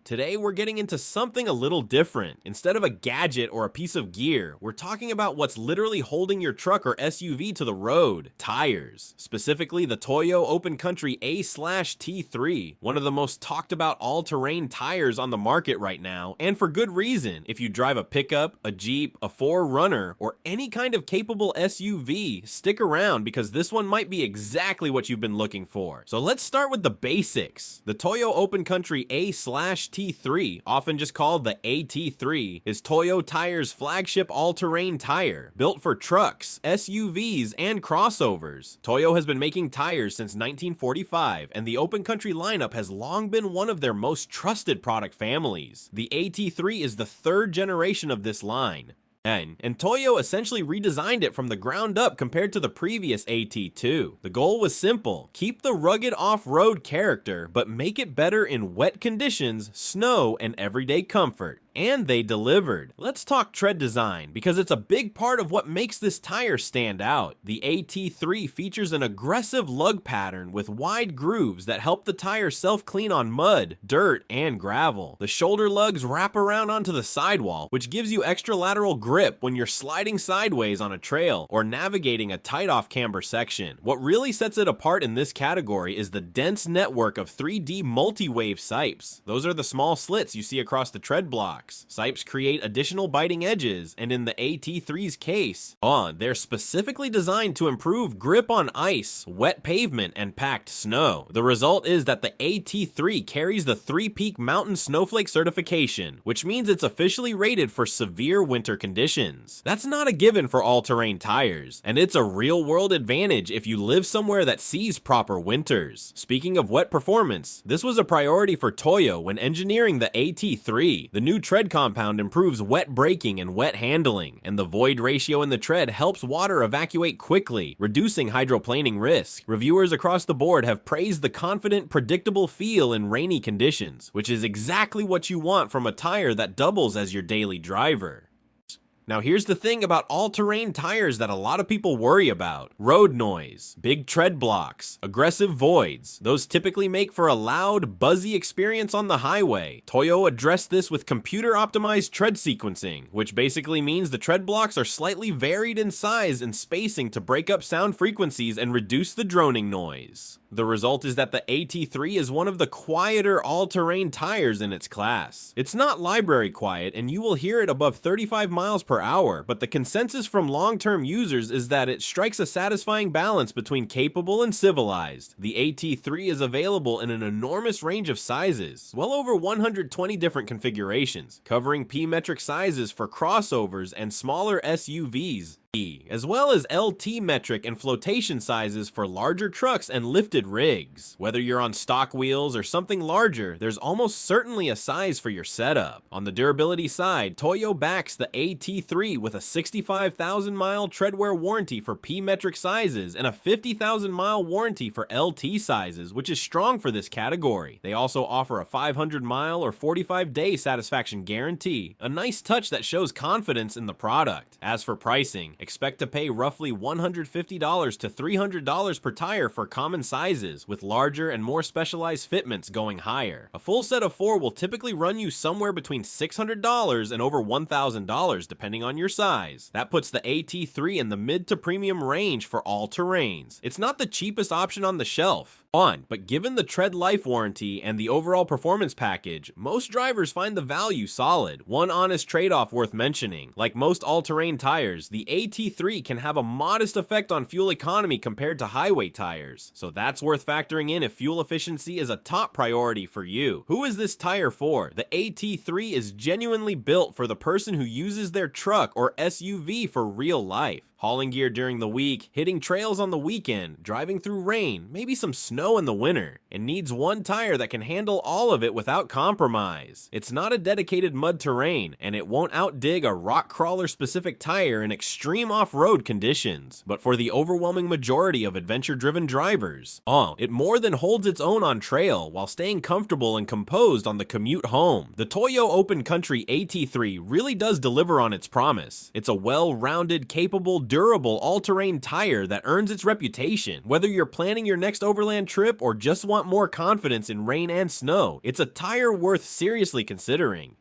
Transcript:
Today we're getting into something a little different. Instead of a gadget or a piece of gear, we're talking about what's literally holding your truck or SUV to the road: tires. Specifically the Toyo Open Country A/T3, one of the most talked about all-terrain tires on the market right now, and for good reason. If you drive a pickup, a Jeep, a 4Runner, or any kind of capable SUV, stick around because this one might be exactly what you've been looking for. So let's start with the basics. The Toyo Open Country A/T3, often just called the AT3, is Toyo Tire's flagship all-terrain tire, built for trucks, SUVs, and crossovers. Toyo has been making tires since 1945, and the Open Country lineup has long been one of their most trusted product families. The AT3 is the third generation of this line. And Toyo essentially redesigned it from the ground up compared to the previous AT2. The goal was simple: keep the rugged off-road character, but make it better in wet conditions, snow, and everyday comfort. And they delivered. Let's talk tread design, because it's a big part of what makes this tire stand out. The AT3 features an aggressive lug pattern with wide grooves that help the tire self-clean on mud, dirt, and gravel. The shoulder lugs wrap around onto the sidewall, which gives you extra lateral grip when you're sliding sideways on a trail or navigating a tight off-camber section. What really sets it apart in this category is the dense network of 3D multi-wave sipes. Those are the small slits you see across the tread block. Sipes create additional biting edges, and in the AT3's case, they're specifically designed to improve grip on ice, wet pavement, and packed snow. The result is that the AT3 carries the Three-Peak Mountain Snowflake certification, which means it's officially rated for severe winter conditions. That's not a given for all-terrain tires, and it's a real-world advantage if you live somewhere that sees proper winters. Speaking of wet performance, this was a priority for Toyo when engineering the AT3. The new tread compound improves wet braking and wet handling, and the void ratio in the tread helps water evacuate quickly, reducing hydroplaning risk. Reviewers across the board have praised the confident, predictable feel in rainy conditions, which is exactly what you want from a tire that doubles as your daily driver. Now here's the thing about all-terrain tires that a lot of people worry about: road noise, big tread blocks, aggressive voids. Those typically make for a loud, buzzy experience on the highway. Toyo addressed this with computer-optimized tread sequencing, which basically means the tread blocks are slightly varied in size and spacing to break up sound frequencies and reduce the droning noise. The result is that the AT3 is one of the quieter all-terrain tires in its class. It's not library quiet, and you will hear it above 35 miles per hour, but the consensus from long-term users is that it strikes a satisfying balance between capable and civilized. The AT3 is available in an enormous range of sizes, well over 120 different configurations, covering P-metric sizes for crossovers and smaller SUVs, as well as LT metric and flotation sizes for larger trucks and lifted rigs. Whether you're on stock wheels or something larger, there's almost certainly a size for your setup. On the durability side, Toyo backs the AT3 with a 65,000-mile treadwear warranty for P-metric sizes and a 50,000-mile warranty for LT sizes, which is strong for this category. They also offer a 500-mile or 45-day satisfaction guarantee, a nice touch that shows confidence in the product. As for pricing, expect to pay roughly $150 to $300 per tire for common sizes, with larger and more specialized fitments going higher. A full set of 4 will typically run you somewhere between $600 and over $1,000 depending on your size. That puts the AT3 in the mid to premium range for all terrains. It's not the cheapest option on the shelf, but given the tread life warranty and the overall performance package, most drivers find the value solid. One honest trade-off worth mentioning: like most all-terrain tires, the AT3 can have a modest effect on fuel economy compared to highway tires, so that's worth factoring in if fuel efficiency is a top priority for you. Who is this tire for? The AT3 is genuinely built for the person who uses their truck or SUV for real life. Hauling gear during the week, hitting trails on the weekend, driving through rain, maybe some snow in the winter. It needs one tire that can handle all of it without compromise. It's not a dedicated mud terrain, and it won't outdig a rock crawler specific tire in extreme off-road conditions. But for the overwhelming majority of adventure-driven drivers, it more than holds its own on trail while staying comfortable and composed on the commute home. The Toyo Open Country AT3 really does deliver on its promise. It's a well-rounded, capable, durable all-terrain tire that earns its reputation. Whether you're planning your next overland trip or just want more confidence in rain and snow, it's a tire worth seriously considering.